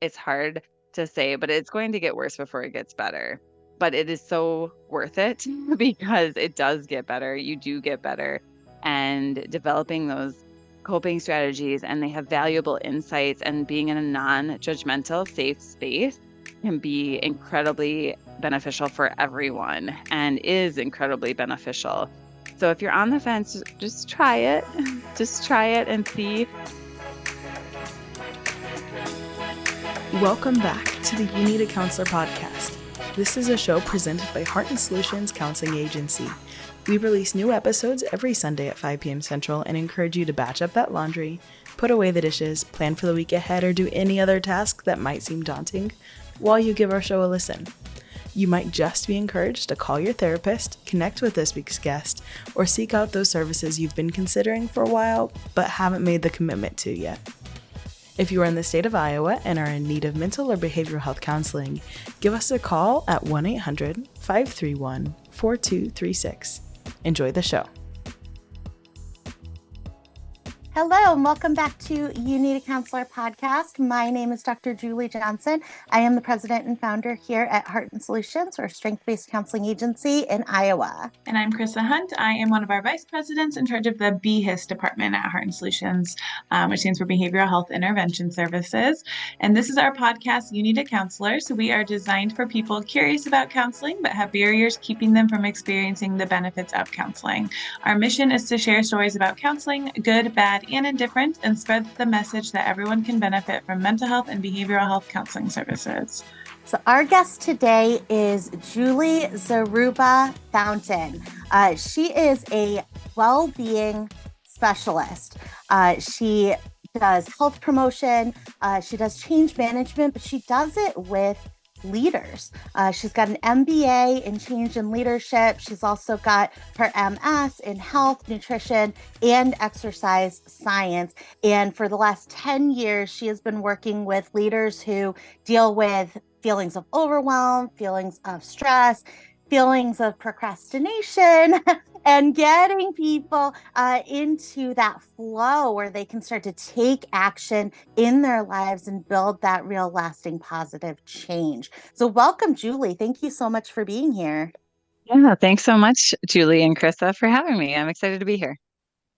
it's hard to say, but it's going to get worse before it gets better. But it is so worth it because it does get better. You do get better. And developing those coping strategies, and they have valuable insights, and being in a non-judgmental, safe space can be incredibly beneficial for everyone and is incredibly beneficial. So if you're on the fence, just try it. Just try it and see. Welcome back to the You Need a Counselor podcast. This is a show presented by Heart and Solutions Counseling Agency. We release new episodes every Sunday at 5 p.m. Central and encourage you to batch up that laundry, put away the dishes, plan for the week ahead, or do any other task that might seem daunting while you give our show a listen. You might just be encouraged to call your therapist, connect with this week's guest, or seek out those services you've been considering for a while but haven't made the commitment to yet. If you are in the state of Iowa and are in need of mental or behavioral health counseling, give us a call at 1-800-531-4236. Enjoy the show. Hello, and welcome back to You Need a Counselor podcast. My name is Dr. Julie Johnson. I am the president and founder here at Heart and Solutions, or strength-based counseling agency in Iowa. And I'm Chrissa Hunt. I am one of our vice presidents in charge of the BHIS department at Heart and Solutions, which stands for Behavioral Health Intervention Services. And this is our podcast, You Need a Counselor. So we are designed for people curious about counseling, but have barriers keeping them from experiencing the benefits of counseling. Our mission is to share stories about counseling, good, bad, and indifferent, and spread the message that everyone can benefit from mental health and behavioral health counseling services. So our guest today is Julie Zaruba Fountaine. She is a well-being specialist. She does health promotion. She does change management, but she does it with leaders. She's got an MBA in change and leadership. She's also got her MS in health, nutrition, and exercise science. And for the last 10 years, she has been working with leaders who deal with feelings of overwhelm, feelings of stress, feelings of procrastination, and getting people into that flow where they can start to take action in their lives and build that real lasting positive change. So welcome, Julie. Thank you so much for being here. Yeah, thanks so much, Julie and Chrissa, for having me. I'm excited to be here.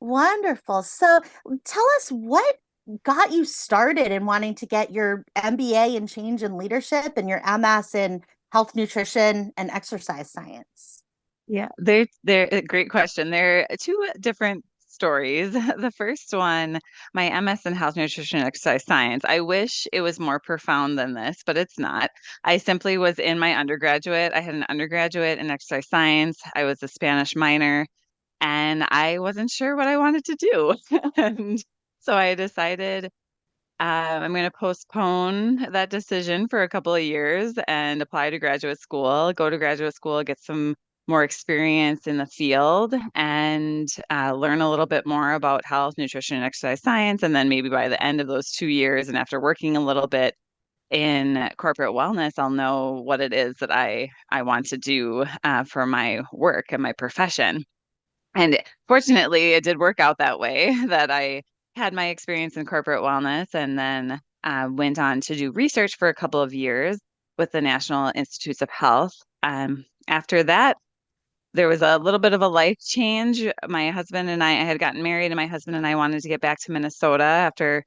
Wonderful. So tell us, what got you started in wanting to get your MBA in change and leadership and your MS in health, nutrition, and exercise science? Yeah, they're a great question. There are two different stories. The first one, my MS in health, nutrition, and exercise science. I wish it was more profound than this, but it's not. I simply was in my undergraduate. I had an undergraduate in exercise science. I was a Spanish minor, and I wasn't sure what I wanted to do. And so I decided I'm going to postpone that decision for a couple of years and apply to graduate school, go to graduate school, get some more experience in the field, and learn a little bit more about health, nutrition, and exercise science. And then maybe by the end of those 2 years, and after working a little bit in corporate wellness, I'll know what it is that I want to do for my work and my profession. And fortunately, it did work out that way, that I had my experience in corporate wellness, and then went on to do research for a couple of years with the National Institutes of Health. After that, there was a little bit of a life change. My husband and I had gotten married, and my husband and I wanted to get back to Minnesota after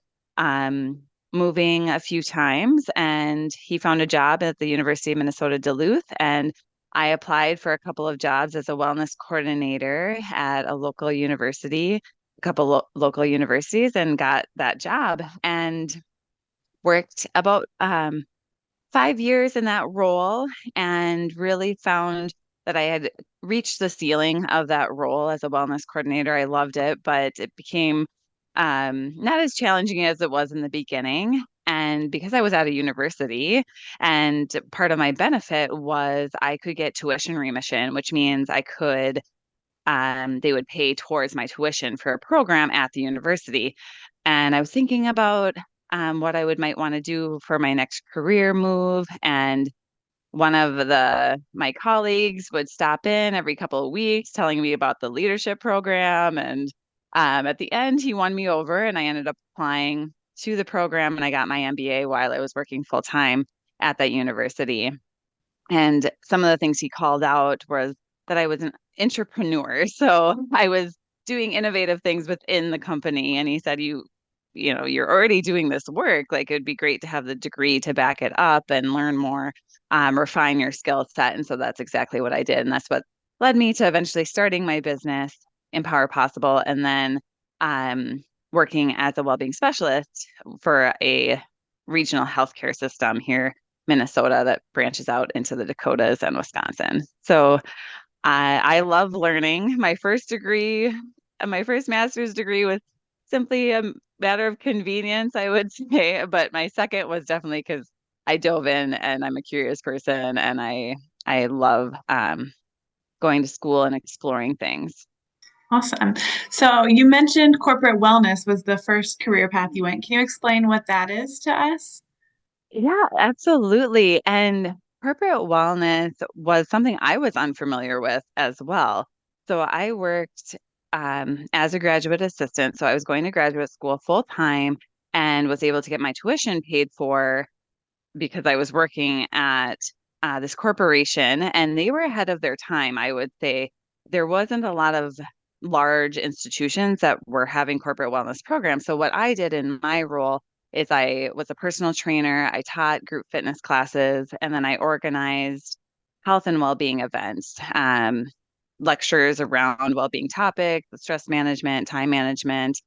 moving a few times. And he found a job at the University of Minnesota Duluth, and I applied for a couple of jobs as a wellness coordinator at a local university, a couple local universities, and got that job and worked about 5 years in that role, and really found that I had reached the ceiling of that role as a wellness coordinator. I loved it, but it became not as challenging as it was in the beginning. And because I was at a university, and part of my benefit was I could get tuition remission, which means I could, they would pay towards my tuition for a program at the university. And I was thinking about what I might want to do for my next career move. And one of my colleagues would stop in every couple of weeks telling me about the leadership program. And at the end, he won me over, and I ended up applying to the program and I got my MBA while I was working full time at that university. And some of the things he called out was that I was an entrepreneur. So I was doing innovative things within the company. And he said, you're already doing this work. Like it'd be great to have the degree to back it up and learn more, refine your skill set. And so that's exactly what I did. And that's what led me to eventually starting my business, Empower Possible, and then um, working as a well-being specialist for a regional healthcare system here Minnesota that branches out into the Dakotas and Wisconsin. So I love learning. My first master's degree was simply a matter of convenience, I would say. But my second was definitely because I dove in and I'm a curious person and I love going to school and exploring things. Awesome. So you mentioned corporate wellness was the first career path you went. Can you explain what that is to us? Yeah, absolutely. And corporate wellness was something I was unfamiliar with as well. So I worked as a graduate assistant. So I was going to graduate school full time and was able to get my tuition paid for because I was working at this corporation and they were ahead of their time. I would say there wasn't a lot of large institutions that were having corporate wellness programs. So what I did in my role is I was a personal trainer. I taught group fitness classes and then I organized health and well-being events, lectures around well-being topics, stress management, time management.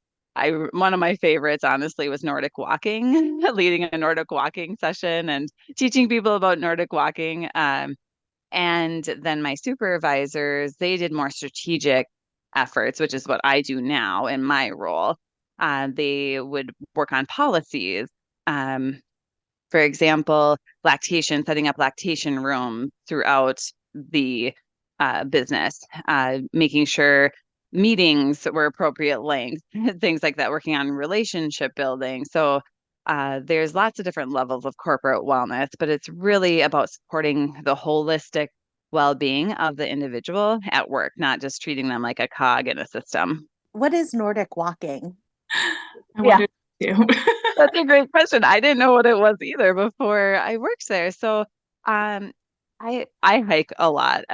One of my favorites, honestly, was Nordic walking, leading a Nordic walking session and teaching people about Nordic walking. And then my supervisors, they did more strategic efforts, which is what I do now in my role. They would work on policies. Um, for example, lactation, setting up lactation rooms throughout the business, making sure meetings were appropriate length, things like that, working on relationship building. So there's lots of different levels of corporate wellness, but it's really about supporting the holistic well-being of the individual at work, not just treating them like a cog in a system. What is Nordic walking? I Yeah. wondered too. That's a great question. I didn't know what it was either before I worked there. So, um, I hike a lot.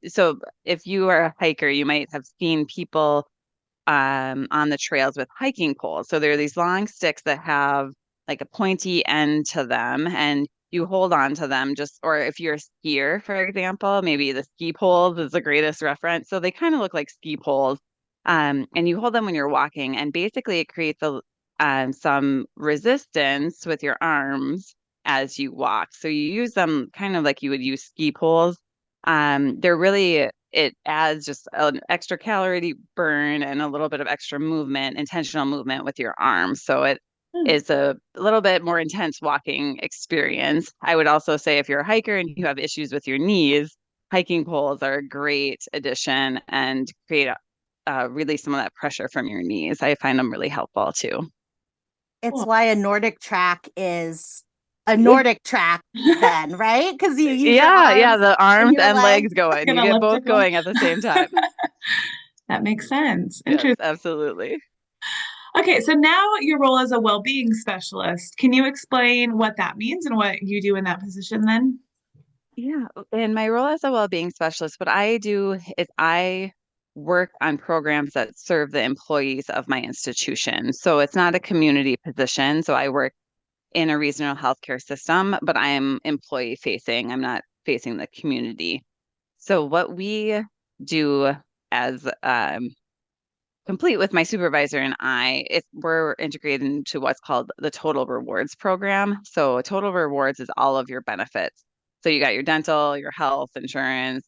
So if you are a hiker, you might have seen people on the trails with hiking poles. So there are these long sticks that have like a pointy end to them, and you hold on to them just, or if you're a skier, for example, maybe the ski poles is the greatest reference. So they kind of look like ski poles. And you hold them when you're walking, and basically it creates some resistance with your arms as you walk. So you use them kind of like you would use ski poles. They're really it adds just an extra calorie burn and a little bit of extra movement, intentional movement with your arms. So it is a little bit more intense walking experience. I would also say if you're a hiker and you have issues with your knees, hiking poles are a great addition and create release some of that pressure from your knees. I find them really helpful too. It's why a Nordic track is a Nordic track then, right? Because you use your Yeah, arms the and arms your and legs. legs going. Like an You get both elliptical. going at the same time. That makes sense. Yes, Interesting. absolutely. Okay, so now your role as a well-being specialist. Can you explain what that means and what you do in that position then? Yeah, in my role as a well-being specialist, what I do is I work on programs that serve the employees of my institution. So it's not a community position. So I work in a regional healthcare system, but I am employee facing. I'm not facing the community. So what we do as complete with my supervisor and we're integrated into what's called the Total Rewards program. So Total Rewards is all of your benefits. So you got your dental, your health insurance,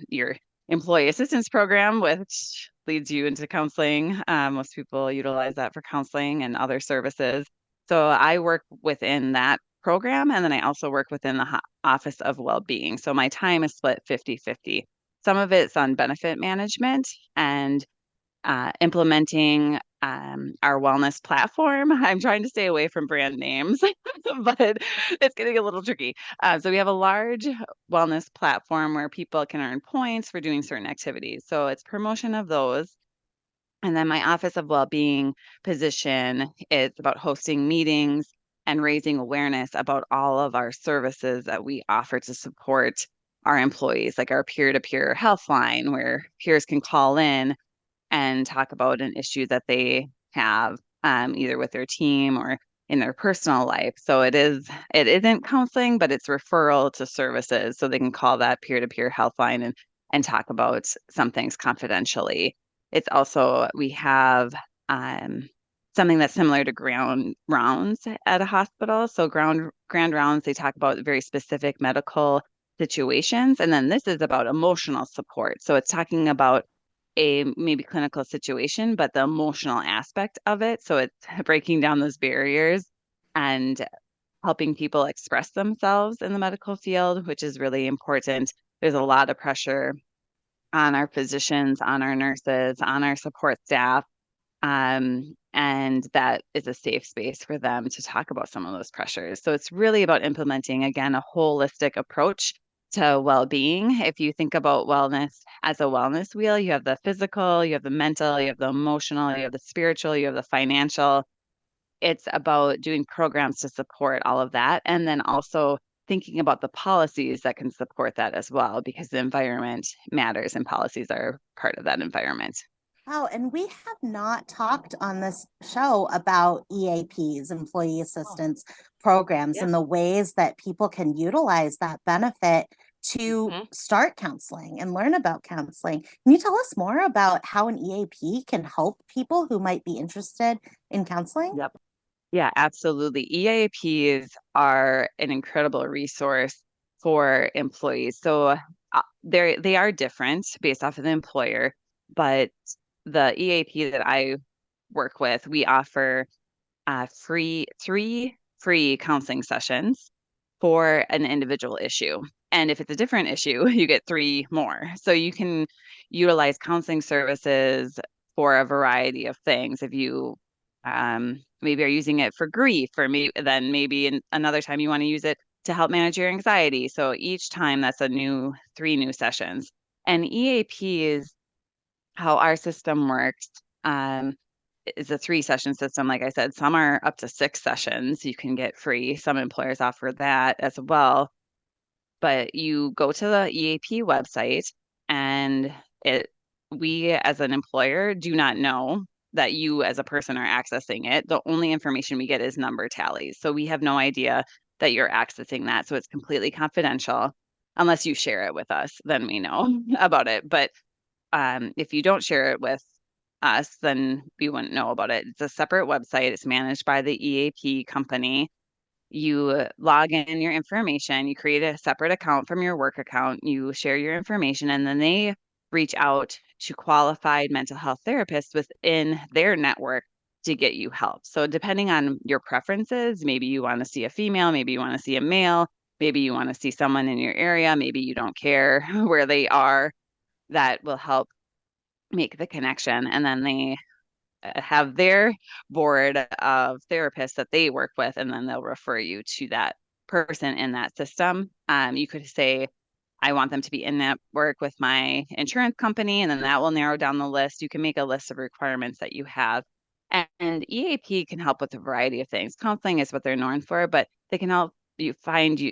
your employee assistance program, which leads you into counseling. Most people utilize that for counseling and other services. So I work within that program, and then I also work within the Office of Wellbeing. So my time is split 50-50. Some of it's on benefit management and implementing our wellness platform. I'm trying to stay away from brand names, but it's getting a little tricky. So we have a large wellness platform where people can earn points for doing certain activities. So it's promotion of those. And then my Office of Wellbeing position is about hosting meetings and raising awareness about all of our services that we offer to support our employees, like our peer-to-peer health line, where peers can call in and talk about an issue that they have, either with their team or in their personal life. So it isn't counseling, but it's referral to services. So they can call that peer-to-peer health line and talk about some things confidentially. It's also, we have something that's similar to ground rounds at a hospital. So grand rounds, they talk about very specific medical situations. And then this is about emotional support. So it's talking about a maybe clinical situation, but the emotional aspect of it. So it's breaking down those barriers and helping people express themselves in the medical field, which is really important. There's a lot of pressure on our physicians, on our nurses, on our support staff. And that is a safe space for them to talk about some of those pressures. So it's really about implementing, again, a holistic approach to well-being. If you think about wellness as a wellness wheel, you have the physical, you have the mental, you have the emotional, you have the spiritual, you have the financial. It's about doing programs to support all of that. And then also thinking about the policies that can support that as well, because the environment matters and policies are part of that environment. Oh, and we have not talked on this show about EAPs, employee assistance programs, Yeah. and the ways that people can utilize that benefit to Mhm. start counseling and learn about counseling. Can you tell us more about how an EAP can help people who might be interested in counseling? Yep. Yeah, absolutely. EAPs are an incredible resource for employees. So they are different based off of the employer, but the EAP that I work with, we offer three free counseling sessions for an individual issue. And if it's a different issue, you get three more. So you can utilize counseling services for a variety of things. If you maybe are using it for grief, or then maybe another time you want to use it to help manage your anxiety. So each time that's three new sessions. And EAP is how our system works. Is a 3 session system. Like I said, some are up to 6 sessions you can get free. Some employers offer that as well. But you go to the EAP website, and we as an employer do not know that you as a person are accessing it. The only information we get is number tallies. So we have no idea that you're accessing that. So it's completely confidential. Unless you share it with us, then we know about it. But if you don't share it with us, then we wouldn't know about it. It's a separate website. It's managed by the EAP company. You log in your information, you create a separate account from your work account, you share your information, and then they reach out to qualified mental health therapists within their network to get you help. So depending on your preferences, maybe you want to see a female, maybe you want to see a male, maybe you want to see someone in your area, maybe you don't care where they are, that will help make the connection. And then they have their board of therapists that they work with, and then they'll refer you to that person in that system. You could say, I want them to be in network with my insurance company, and then that will narrow down the list. You can make a list of requirements that you have. And EAP can help with a variety of things. Counseling is what they're known for, but they can help you find you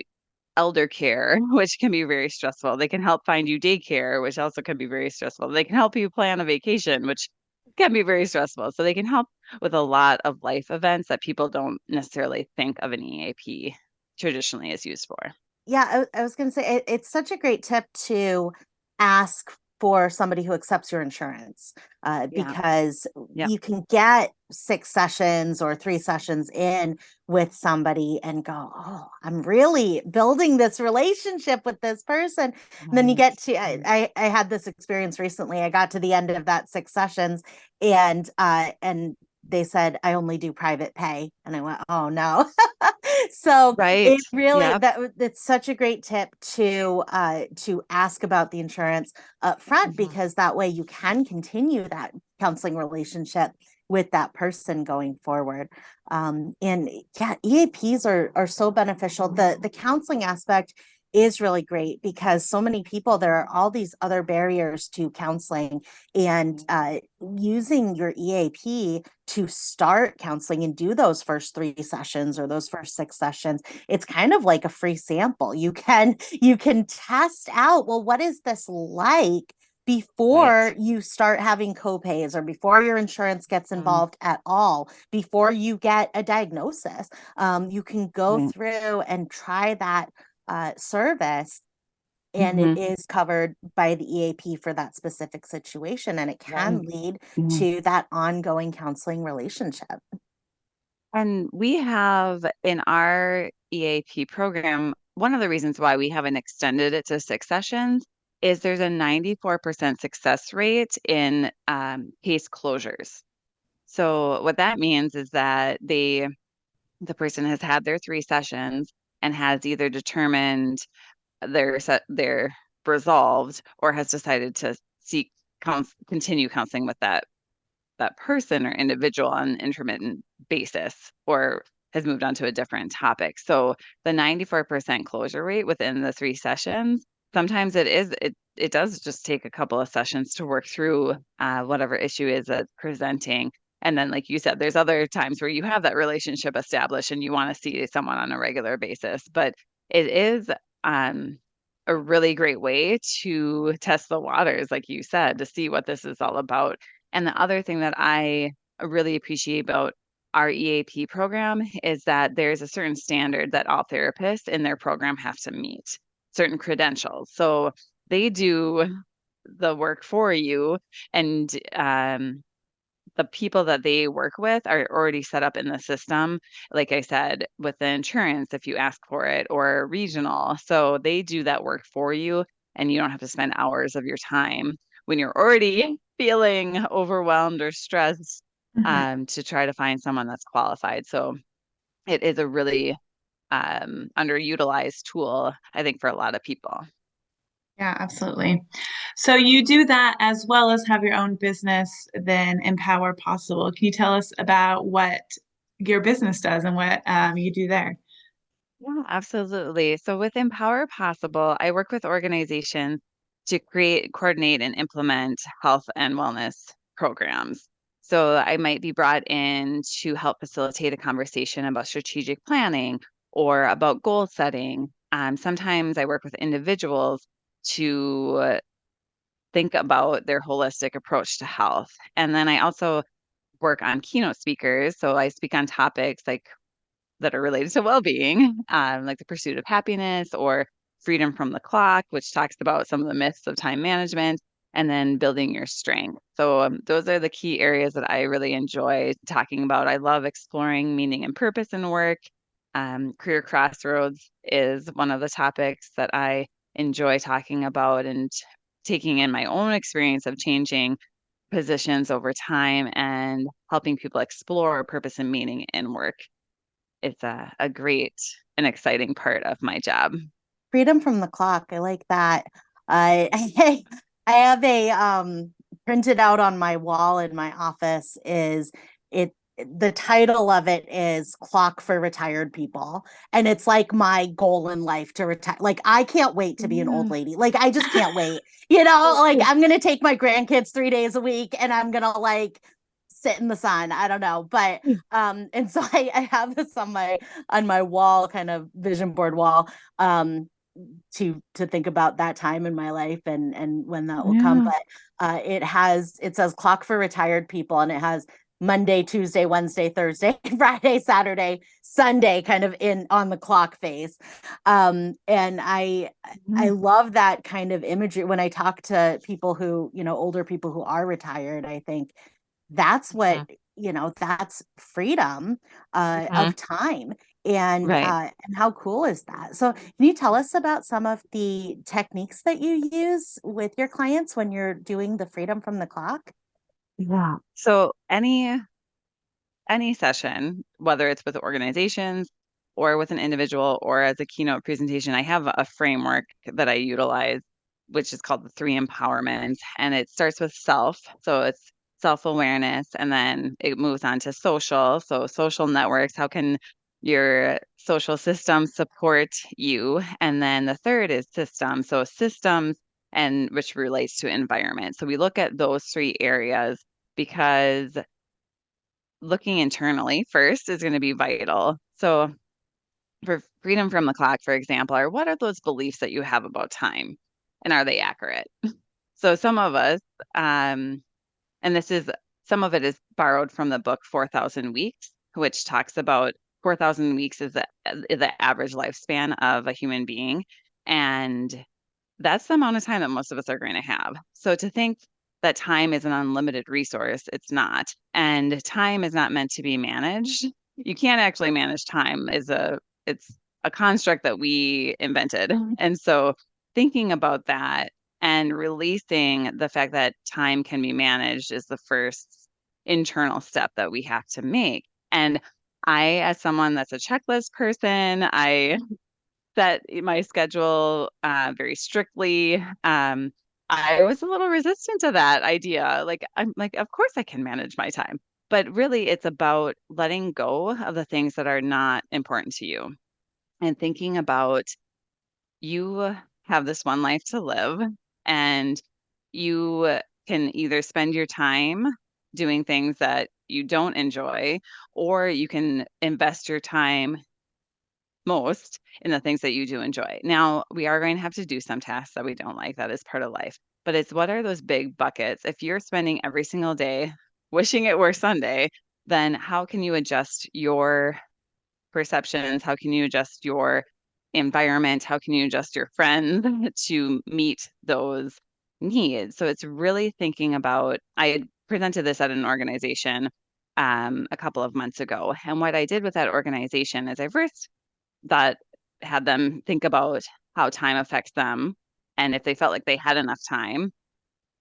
elder care, which can be very stressful. They can help find you daycare, which also can be very stressful. They can help you plan a vacation, which can be very stressful. So they can help with a lot of life events that people don't necessarily think of an EAP traditionally is used for. Yeah, I was going to say it's such a great tip to ask for somebody who accepts your insurance, Yeah. because Yep. you can get 6 sessions or 3 sessions in with somebody and go, oh, I'm really building this relationship with this person. And then you Right. get to, I had this experience recently. I got to the end of that 6 sessions, and they said, I only do private pay. And I went, oh no. So Right. it really, Yep. that's such a great tip to ask about the insurance up front, Mhm. because that way you can continue that counseling relationship with that person going forward. And yeah, EAPs are so beneficial. The counseling aspect is really great because so many people, there are all these other barriers to counseling, and using your EAP to start counseling and do those first 3 sessions or those first 6 sessions, it's kind of like a free sample. You can test out, well, what is this like before Right. you start having copays or before your insurance gets involved at all, before you get a diagnosis. You can go Right. through and try that service, and it Mm-hmm. is covered by the EAP for that specific situation, and it can Right. lead Mhm. to that ongoing counseling relationship. And we have in our EAP program, one of the reasons why we haven't extended it to 6 sessions is there's a 94% success rate in case closures. So what that means is that the person has had their 3 sessions and has either determined they're resolved or has decided to seek continue counseling with that person or individual on an intermittent basis or has moved on to a different topic. So the 94% closure rate within the 3 sessions, sometimes it does just take a couple of sessions to work through whatever issue is that's presenting. And then, like you said, there's other times where you have that relationship established and you want to see someone on a regular basis. But it is a really great way to test the waters, like you said, to see what this is all about. And the other thing that I really appreciate about our EAP program is that there's a certain standard that all therapists in their program have to meet, certain credentials. So they do the work for you, and the people that they work with are already set up in the system. Like I said, with the insurance, if you ask for it, or regional. So they do that work for you, and you don't have to spend hours of your time when you're already feeling overwhelmed or stressed Mhm. to try to find someone that's qualified. So it is a really underutilized tool, I think, for a lot of people. Yeah, absolutely. So you do that as well as have your own business, then Empower Possible. Can you tell us about what your business does and what you do there? Yeah, absolutely. So with Empower Possible, I work with organizations to create, coordinate, and implement health and wellness programs. So I might be brought in to help facilitate a conversation about strategic planning or about goal setting. Sometimes I work with individuals to think about their holistic approach to health. And then I also work on keynote speakers. So I speak on topics that are related to well-being, like the pursuit of happiness or freedom from the clock, which talks about some of the myths of time management, and then building your strength. So those are the key areas that I really enjoy talking about. I love exploring meaning and purpose in work. Career crossroads is one of the topics that I enjoy talking about and taking in my own experience of changing positions over time and helping people explore purpose and meaning in work. It's a great and exciting part of my job. Freedom from the clock. I like that. I I have a printed out on my wall in my office, is it the title of it is Clock for Retired People. And it's like my goal in life to retire. Like I can't wait to be an old Yeah. lady. Like I just can't wait. Like I'm gonna take my grandkids 3 days a week and I'm gonna like sit in the sun. I don't know. But and so I have this on my wall, kind of vision board wall, um to think about that time in my life and when that will come. Yeah. But it says Clock for Retired People, and it has Monday, Tuesday, Wednesday, Thursday, Friday, Saturday, Sunday kind of in on the clock face. And I Yeah. love that kind of imagery when I talk to people who, older people who are retired. I think that's what, Mhm. that's freedom Mhm. of time. And Right. how cool is that? So can you tell us about some of the techniques that you use with your clients when you're doing the freedom from the clock? Yeah. So any session, whether it's with organizations or with an individual or as a keynote presentation, I have a framework that I utilize, which is called the 3 empowerment. And it starts with self. So it's self-awareness, and then it moves on to social. So social networks, how can Your social systems support you. And then the third is systems. So systems, and which relates to environment. So we look at those three areas because looking internally first is going to be vital. So for freedom from the clock, for example, are what are those beliefs that you have about time? And are they accurate? So some of us, and this is some of it is borrowed from the book 4,000 Weeks, which talks about 4,000 weeks is the average lifespan of a human being. And that's the amount of time that most of us are going to have. So to think that time is an unlimited resource, it's not. And time is not meant to be managed. You can't actually manage time. It's a construct that we invented. And so thinking about that and releasing the fact that time can be managed is the first internal step that we have to make. And I, as someone that's a checklist person, I set my schedule very strictly. I was a little resistant to that idea. Like, I'm like, of course I can manage my time. But really, it's about letting go of the things that are not important to you and thinking about you have this one life to live, and you can either spend your time doing things that you don't enjoy, or you can invest your time most in the things that you do enjoy. Now, we are going to have to do some tasks that we don't like. That is part of life. But it's what are those big buckets? If you're spending every single day wishing it were Sunday, then how can you adjust your perceptions? How can you adjust your environment? How can you adjust your friends to meet those needs? So it's really thinking about, I presented this at an organization a couple of months ago. And what I did with that organization is I first that had them think about how time affects them and if they felt like they had enough time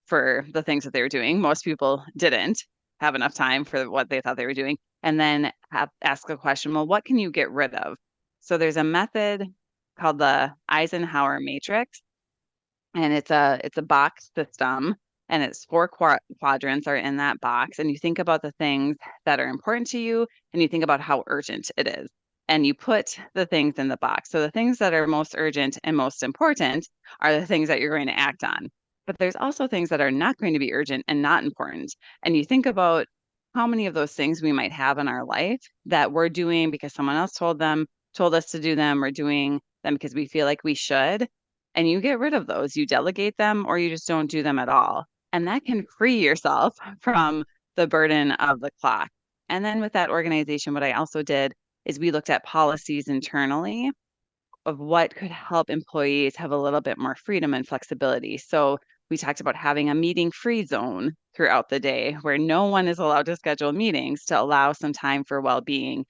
for the things that they were doing. Most people didn't have enough time for what they thought they were doing. And then ask the question, well, what can you get rid of? So there's a method called the Eisenhower matrix, and it's a box system, and it's four quadrants are in that box, and you think about the things that are important to you, and you think about how urgent it is, and you put the things in the box. So the things that are most urgent and most important are the things that you're going to act on. But there's also things that are not going to be urgent and not important, and you think about how many of those things we might have in our life that we're doing because someone else told us to do them, or doing them because we feel like we should, and you get rid of those. You delegate them, or you just don't do them at all. And that can free yourself from the burden of the clock. And then with that organization, what I also did is we looked at policies internally of what could help employees have a little bit more freedom and flexibility. So we talked about having a meeting free zone throughout the day where no one is allowed to schedule meetings to allow some time for well-being.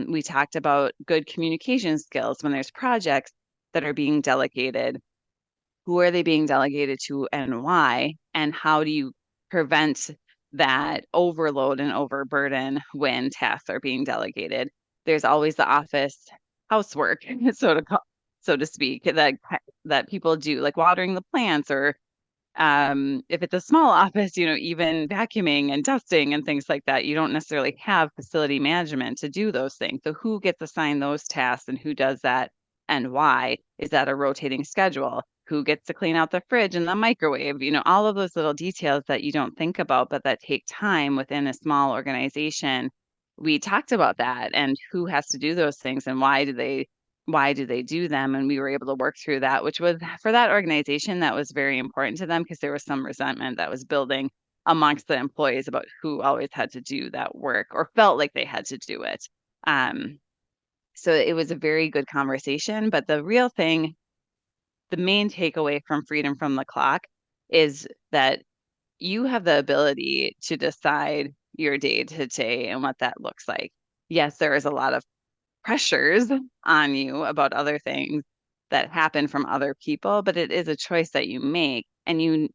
We talked about good communication skills when there's projects that are being delegated. Who are they being delegated to and why? And how do you prevent that overload and overburden when tasks are being delegated? There's always the office housework, so to speak, that people do, like watering the plants, or if it's a small office, even vacuuming and dusting and things like that. You don't necessarily have facility management to do those things. So who gets assigned those tasks and who does that and why? Is that a rotating schedule? Who gets to clean out the fridge and the microwave? All of those little details that you don't think about, but that take time within a small organization. We talked about that and who has to do those things and why do they do them, and we were able to work through that, which was, for that organization, that was very important to them because there was some resentment that was building amongst the employees about who always had to do that work or felt like they had to do it. So it was a very good conversation, but the real thing, the main takeaway from freedom from the clock, is that you have the ability to decide your day to day and what that looks like. Yes, there is a lot of pressures on you about other things that happen from other people, but it is a choice that you make, and you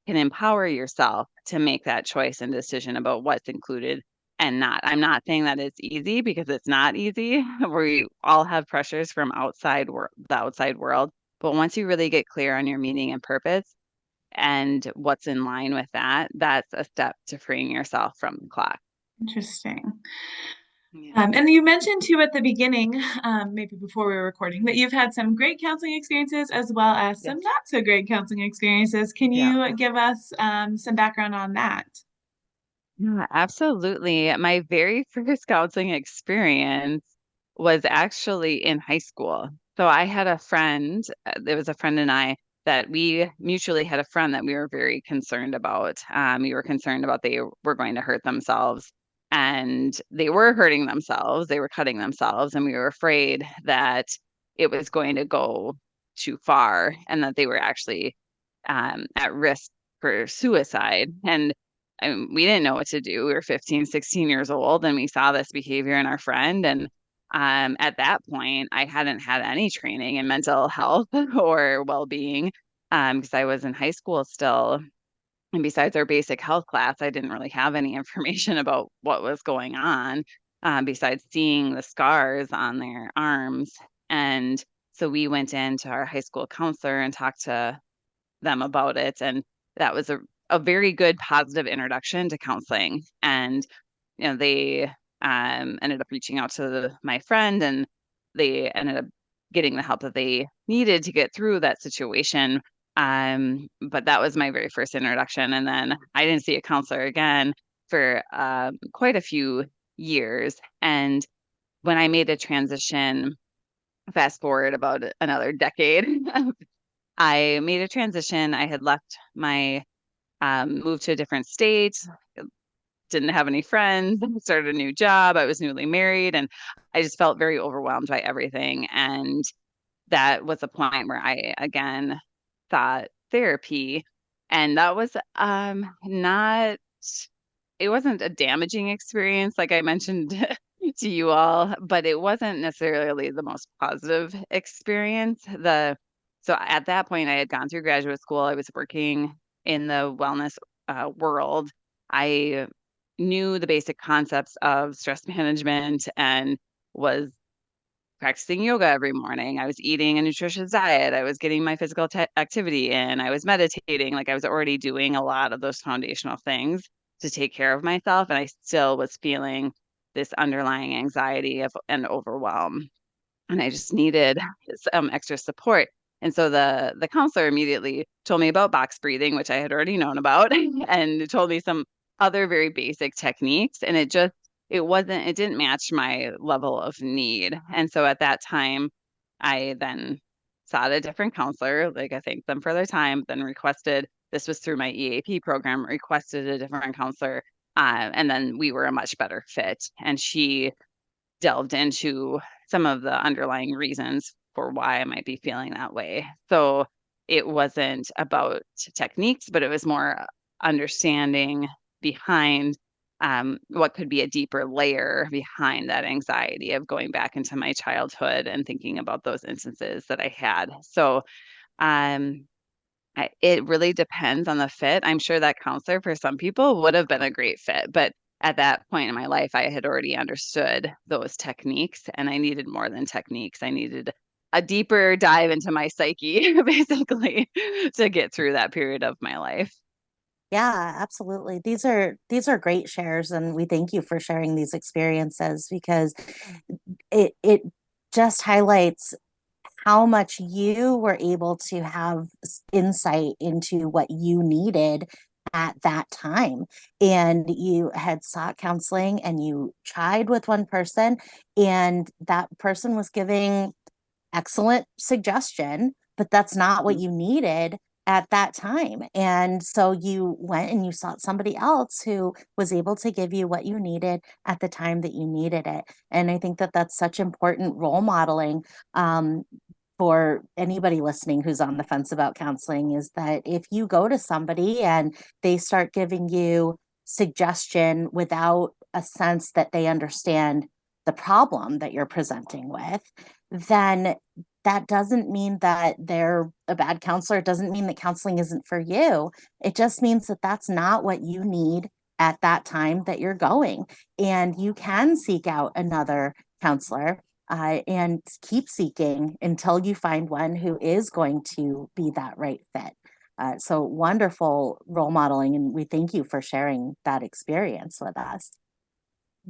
can empower yourself to make that choice and decision about what's included and not. I'm not saying that it's easy, because it's not easy. We all have pressures from the outside world, but once you really get clear on your meaning and purpose and what's in line with that, that's a step to freeing yourself from the clock. Interesting. Yeah. And you mentioned too at the beginning, maybe before we were recording, that you've had some great counseling experiences as well as Yeah. some not so great counseling experiences. Can Yeah. you give us some background on that? Yeah, absolutely. My very first counseling experience was actually in high school. So I had a friend, there was a friend and I that we mutually had a friend that we were very concerned about. We were concerned about they were going to hurt themselves and they were hurting themselves, they were cutting themselves, and we were afraid that it was going to go too far and that they were actually at risk for suicide. And we didn't know what to do. We were 15, 16 years old, and we saw this behavior in our friend. And at that point, I hadn't had any training in mental health or well-being because I was in high school still. And besides our basic health class, I didn't really have any information about what was going on besides seeing the scars on their arms. And so we went into our high school counselor and talked to them about it. And that was a very good positive introduction to counseling. And, they ended up reaching out to my friend and they ended up getting the help that they needed to get through that situation. But that was my very first introduction. And then I didn't see a counselor again for quite a few years. And when I made a transition, fast forward about another decade, I made a transition. I had left my moved to a different state, didn't have any friends, started a new job. I was newly married, and I just felt very overwhelmed by everything. And that was a point where I again thought therapy, and that was not. It wasn't a damaging experience, like I mentioned to you all, but it wasn't necessarily the most positive experience. The So at that point, I had gone through graduate school. I was working in the wellness world. I knew the basic concepts of stress management and was practicing yoga every morning. I was eating a nutritious diet. I was getting my physical activity in. I was meditating. Like I was already doing a lot of those foundational things to take care of myself. And I still was feeling this underlying anxiety and overwhelm. And I just needed some extra support. And so the counselor immediately told me about box breathing, which I had already known about, and told me some other very basic techniques. And it didn't match my level of need. And so at that time, I then sought a different counselor. Like I thanked them for their time, then requested, this was through my EAP program, requested a different counselor. And then we were a much better fit. And she delved into some of the underlying reasons for why I might be feeling that way. So it wasn't about techniques, but it was more understanding behind what could be a deeper layer behind that anxiety of going back into my childhood and thinking about those instances that I had. So um, it really depends on the fit. I'm sure that counselor for some people would have been a great fit, but at that point in my life, I had already understood those techniques and I needed more than techniques. I needed a deeper dive into my psyche, basically, to get through that period of my life. Yeah, absolutely. These are great shares, and we thank you for sharing these experiences because it just highlights how much you were able to have insight into what you needed at that time. And you had sought counseling and you tried with one person, and that person was giving excellent suggestion, but that's not what Mhm. you needed at that time. And so you went and you sought somebody else who was able to give you what you needed at the time that you needed it. And I think that that's such important role modeling for anybody listening who's on the fence about counseling, is that if you go to somebody and they start giving you suggestion without a sense that they understand the problem that you're presenting with, then that doesn't mean that they're a bad counselor. It doesn't mean that counseling isn't for you. It just means that that's not what you need at that time that you're going. And you can seek out another counselor and keep seeking until you find one who is going to be that right fit. So wonderful role modeling. And we thank you for sharing that experience with us.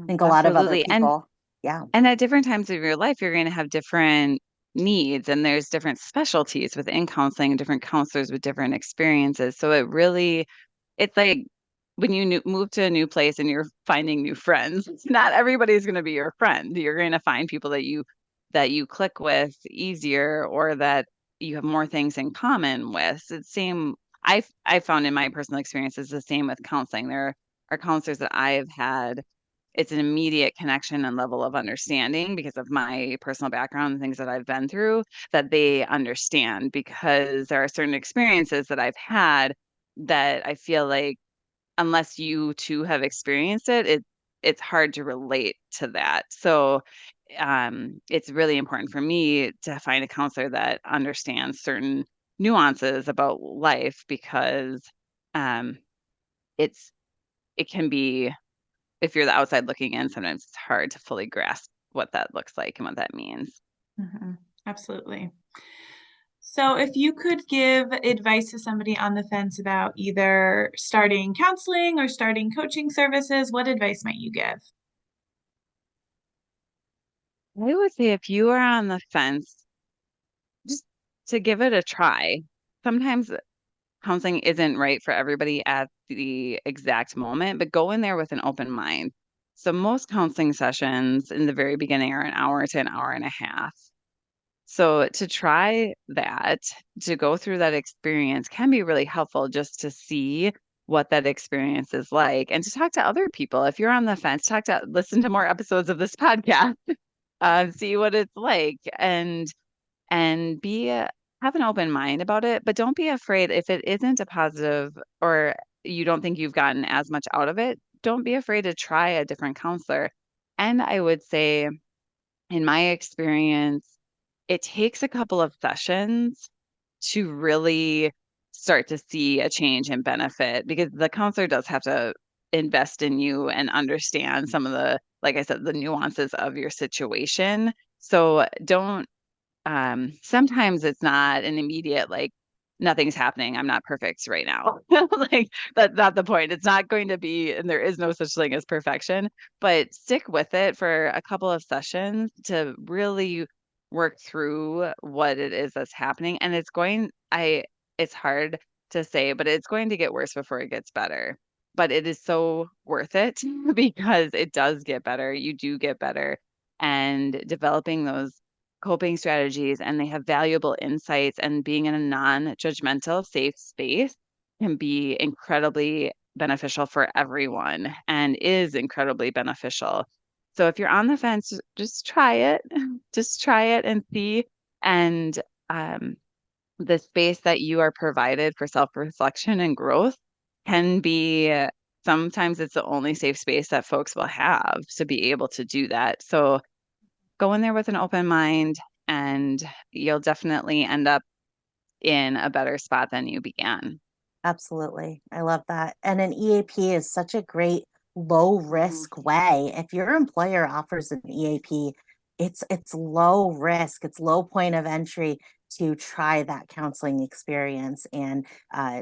I think a lot of other Absolutely. And people. Yeah. And at different times of your life, you're going to have different needs, and there's different specialties within counseling, different counselors with different experiences. So it's like when you move to a new place and you're finding new friends, not everybody's going to be your friend. You're going to find people that you click with easier, or that you have more things in common with. It's same. I found in my personal experience is the same with counseling. There are counselors that I've had. It's an immediate connection and level of understanding because of my personal background and things that I've been through, that they understand, because there are certain experiences that I've had that I feel like unless you too have experienced it's hard to relate to that. So it's really important for me to find a counselor that understands certain nuances about life, because um, it's it can be, if you're the outside looking in, sometimes it's hard to fully grasp what that looks like and what that means. Mm-hmm. Absolutely. So, if you could give advice to somebody on the fence about either starting counseling or starting coaching services, what advice might you give? I would say if you are on the fence, just to give it a try. Sometimes counseling isn't right for everybody at the exact moment, but go in there with an open mind. So most counseling sessions in the very beginning are an hour to an hour and a half. So to try that, to go through that experience can be really helpful, just to see what that experience is like, and to talk to other people. If you're on the fence, listen to more episodes of this podcast, see what it's like, and have an open mind about it, but don't be afraid if it isn't a positive, or you don't think you've gotten as much out of it. Don't be afraid to try a different counselor. And I would say, in my experience, it takes a couple of sessions to really start to see a change in benefit, because the counselor does have to invest in you and understand some of the, like I said, the nuances of your situation. So don't sometimes it's not an immediate, like, nothing's happening, I'm not perfect right now. Like, that's not the point. It's not going to be, and there is no such thing as perfection, but stick with it for a couple of sessions to really work through what it is that's happening. And it's hard to say, but it's going to get worse before it gets better. But it is so worth it because it does get better. You do get better, and developing those coping strategies, and they have valuable insights, and being in a non-judgmental, safe space can be incredibly beneficial for everyone, and is incredibly beneficial. So if you're on the fence, just try it. Just try it and see. And um, the space that you are provided for self-reflection and growth can be, sometimes it's the only safe space that folks will have to be able to do that. So go in there with an open mind, and you'll definitely end up in a better spot than you began. Absolutely. I love that. And an EAP is such a great low risk way. If your employer offers an EAP, it's low risk, it's low point of entry to try that counseling experience and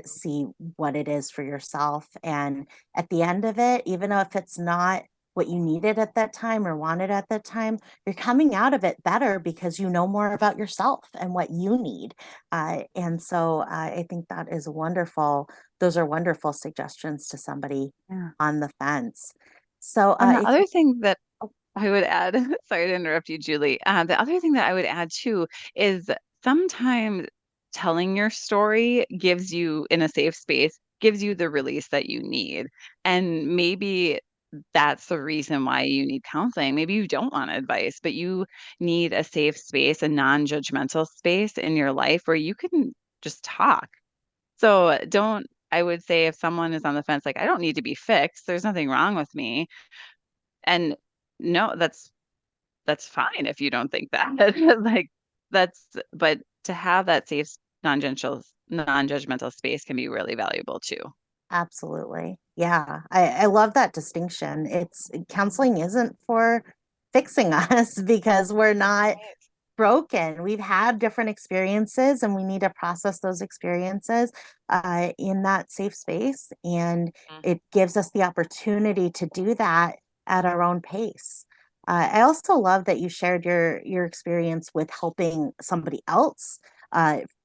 see what it is for yourself. And at the end of it, even if it's not what you needed at that time or wanted at that time, you're coming out of it better because you know more about yourself and what you need. And so I think that is wonderful. Those are wonderful suggestions to somebody Yeah. on the fence. So And the if other thing that I would add, sorry to interrupt you, Julie. The other thing that I would add too is, sometimes telling your story gives you, in a safe space, gives you the release that you need. And maybe that's the reason why you need counseling. Maybe you don't want advice, but you need a safe space, a non-judgmental space in your life where you can just talk. So I would say, if someone is on the fence, like, I don't need to be fixed, there's nothing wrong with me. And no, that's fine if you don't think that. Like, but to have that safe, non-judgmental space can be really valuable too. absolutely. Yeah. I love that distinction. It's counseling isn't for fixing us because we're not broken. We've had different experiences and we need to process those experiences in that safe space. And Mhm. it gives us the opportunity to do that at our own pace. I also love that you shared your experience with helping somebody else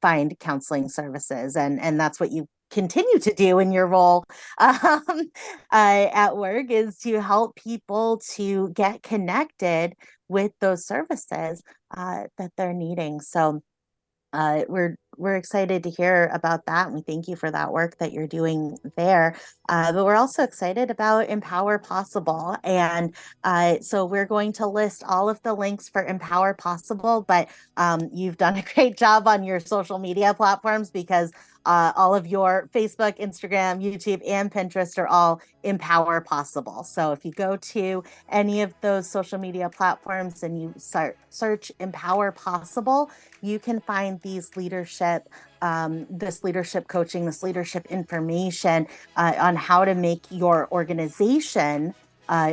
find counseling services, and that's what you continue to do in your role at work, is to help people to get connected with those services that they're needing. So we're excited to hear about that, and we thank you for that work that you're doing there. But we're also excited about Empower Possible, and so we're going to list all of the links for Empower Possible. But you've done a great job on your social media platforms, because all of your Facebook, Instagram, YouTube, and Pinterest are all Empower Possible. So if you go to any of those social media platforms and you search Empower Possible, you can find these this leadership coaching, this leadership information on how to make your organization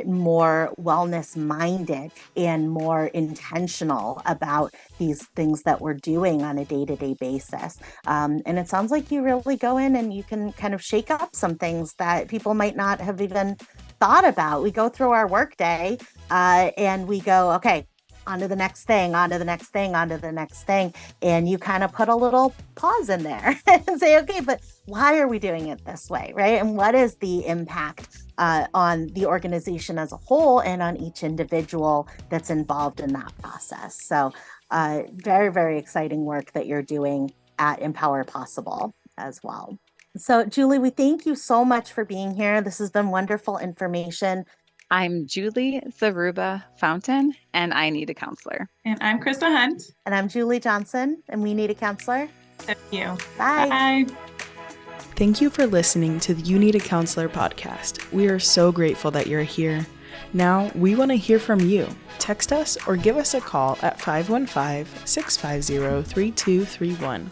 more wellness minded and more intentional about these things that we're doing on a day-to-day basis. And it sounds like you really go in and you can kind of shake up some things that people might not have even thought about. We go through our workday and we go, okay, on to the next thing, on to the next thing, on to the next thing. And you kind of put a little pause in there and say, okay, but why are we doing it this way, right? And what is the impact on the organization as a whole and on each individual that's involved in that process? So very, very exciting work that you're doing at Empower Possible as well. So Julie, we thank you so much for being here. This has been wonderful information. I'm Julie Zaruba Fountaine, and I need a counselor. And I'm Chrissa Hunt. And I'm Julie Johnson, and we need a counselor. Thank you. Bye. Bye. Thank you for listening to the You Need a Counselor podcast. We are so grateful that you're here. Now, we want to hear from you. Text us or give us a call at 515-650-3231.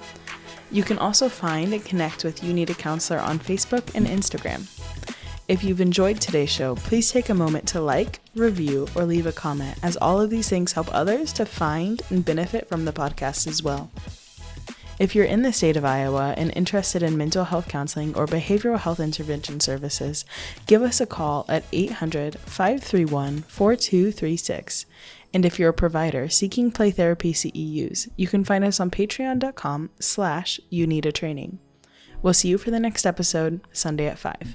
You can also find and connect with You Need a Counselor on Facebook and Instagram. If you've enjoyed today's show, please take a moment to like, review, or leave a comment, as all of these things help others to find and benefit from the podcast as well. If you're in the state of Iowa and interested in mental health counseling or behavioral health intervention services, give us a call at 800-531-4236. And if you're a provider seeking play therapy CEUs, you can find us on patreon.com/youneedatraining. We'll see you for the next episode, Sunday at 5.